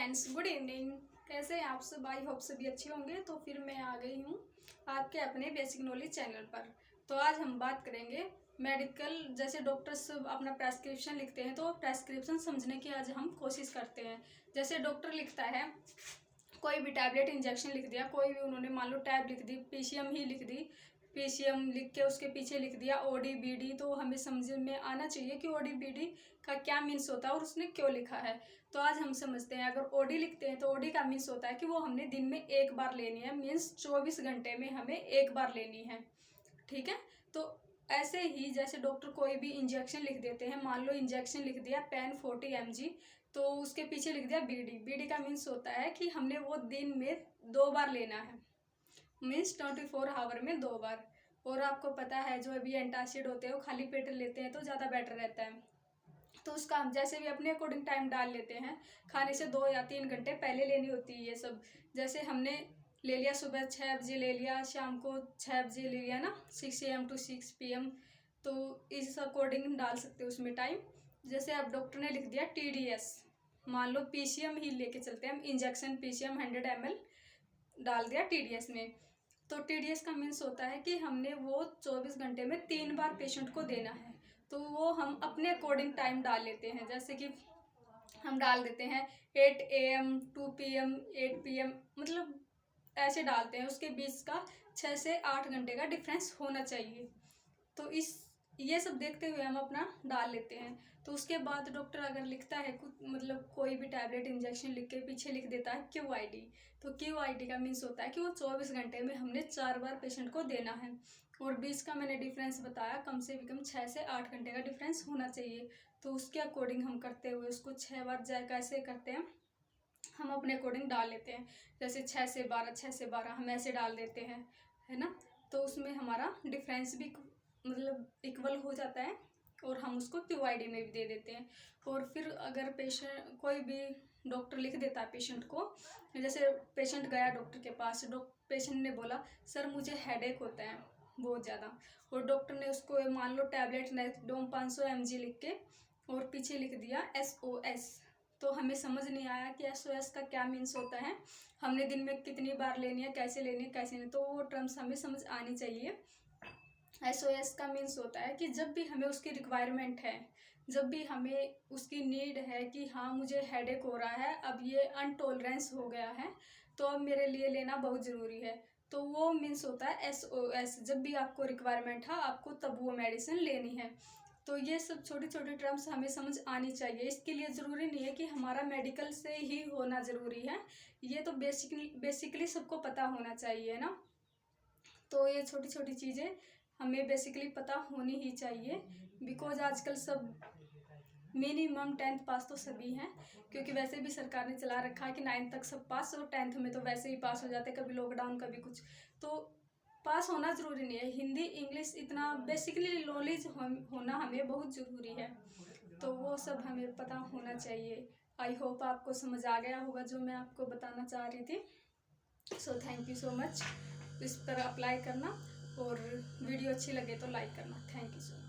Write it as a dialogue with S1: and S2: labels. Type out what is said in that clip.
S1: Friends, good evening. कैसे हैं आप सब? आई होप सभी अच्छे होंगे। तो फिर मैं आ गई हूँ आपके अपने बेसिक नॉलेज चैनल पर। तो आज हम बात करेंगे मेडिकल, जैसे डॉक्टर्स अपना प्रेस्क्रिप्शन लिखते हैं तो प्रेस्क्रिप्शन समझने की आज हम कोशिश करते हैं। जैसे डॉक्टर लिखता है, कोई भी टैबलेट इंजेक्शन लिख दिया, कोई भी उन्होंने मान लो टैब लिख दी, पीसीएम ही लिख दी, पीसीएम लिख के उसके पीछे लिख दिया ओडी बीडी, तो हमें समझ में आना चाहिए कि ओडी बीडी का क्या मीन्स होता है और उसने क्यों लिखा है। तो आज हम समझते हैं। अगर ओडी लिखते हैं तो ओडी का मीन्स होता है कि वो हमने दिन में एक बार लेनी है, मीन्स 24 घंटे में हमें एक बार लेनी है। ठीक है। तो ऐसे ही जैसे डॉक्टर कोई भी इंजेक्शन लिख देते हैं, मान लो इंजेक्शन लिख दिया पेन 40 mg, तो उसके पीछे लिख दिया बीडी। बीडी का मीन्स होता है कि हमने वो दिन में 2 बार लेना है, मीन्स 24 आवर में 2 बार। और आपको पता है जो अभी एंटासिड होते हैं वो खाली पेट लेते हैं तो ज़्यादा बेटर रहता है। तो उसका हम जैसे भी अपने अकॉर्डिंग टाइम डाल लेते हैं, खाने से 2 या 3 घंटे पहले लेनी होती है ये सब। जैसे हमने ले लिया सुबह 6 बजे ले लिया, शाम को 6 बजे ले लिया ना, 6 AM to 6 PM, तो इस अकॉर्डिंग डाल सकते हो उसमें टाइम। जैसे अब डॉक्टर ने लिख दिया TDS, मान लो पीसीएम ही लेके चलते हैं हम, इंजेक्शन पीसीएम 100 ml डाल दिया TDS में। तो TDS का मीन्स होता है कि हमने वो 24 घंटे में 3 बार पेशेंट को देना है। तो वो हम अपने अकॉर्डिंग टाइम डाल लेते हैं। जैसे कि हम डाल देते हैं 8 AM 2 PM 8 PM, मतलब ऐसे डालते हैं। उसके बीच का 6 से 8 घंटे का डिफरेंस होना चाहिए। तो ये सब देखते हुए हम अपना डाल लेते हैं। तो उसके बाद डॉक्टर अगर लिखता है कुछ, मतलब कोई भी टैबलेट इंजेक्शन लिख के पीछे लिख देता है QID, तो QID का मीन्स होता है कि वो 24 घंटे में हमने 4 बार पेशेंट को देना है। और बीच का मैंने डिफरेंस बताया, कम से कम 6 से 8 घंटे का डिफरेंस होना चाहिए। तो उसके अकॉर्डिंग हम करते हुए उसको 6 बार जाए कैसे करते हैं, हम अपने अकॉर्डिंग डाल लेते हैं। जैसे 6 से 12 6 से 12 हम ऐसे डाल देते हैं, है ना। तो उसमें हमारा डिफरेंस भी मतलब इक्वल हो जाता है और हम उसको QID में भी दे देते हैं। और फिर अगर पेशेंट कोई भी डॉक्टर लिख देता है पेशेंट को, जैसे पेशेंट गया डॉक्टर के पास, पेशेंट ने बोला सर मुझे हेडेक होता है बहुत ज़्यादा, और डॉक्टर ने उसको मान लो टैबलेट नेक्सडोम 500 mg लिख के और पीछे लिख दिया SOS, तो हमें समझ नहीं आया कि SOS का क्या मीन्स होता है, हमने दिन में कितनी बार लेनी है, कैसे लेनी है, कैसे नहीं, तो वो टर्म्स हमें समझ आनी चाहिए। SOS का मीन्स होता है कि जब भी हमें उसकी रिक्वायरमेंट है, जब भी हमें उसकी नीड है कि हाँ मुझे हेडेक हो रहा है, अब ये अनटॉलरेंस हो गया है, तो अब मेरे लिए लेना बहुत ज़रूरी है, तो वो मीन्स होता है SOS। जब भी आपको रिक्वायरमेंट है आपको तब वो मेडिसिन लेनी है। तो ये सब छोटी छोटी टर्म्स हमें समझ आनी चाहिए। इसके लिए ज़रूरी नहीं है कि हमारा मेडिकल से ही होना ज़रूरी है, ये तो बेसिकली सबको पता होना चाहिए ना। तो ये छोटी छोटी चीज़ें हमें बेसिकली पता होनी ही चाहिए, बिकॉज आजकल सब मिनिमम 10th पास तो सभी हैं, क्योंकि वैसे भी सरकार ने चला रखा है कि 9th तक सब पास, और 10th में तो वैसे ही पास हो जाते, कभी लॉकडाउन कभी कुछ, तो पास होना ज़रूरी नहीं है। हिंदी इंग्लिश इतना बेसिकली नॉलेज होना हमें बहुत ज़रूरी है, तो वो सब हमें पता होना चाहिए। आई होप आपको समझ आ गया होगा जो मैं आपको बताना चाह रही थी। So thank you so much. इस पर अप्लाई करना, और वीडियो अच्छी लगे तो लाइक करना। Thank you so much.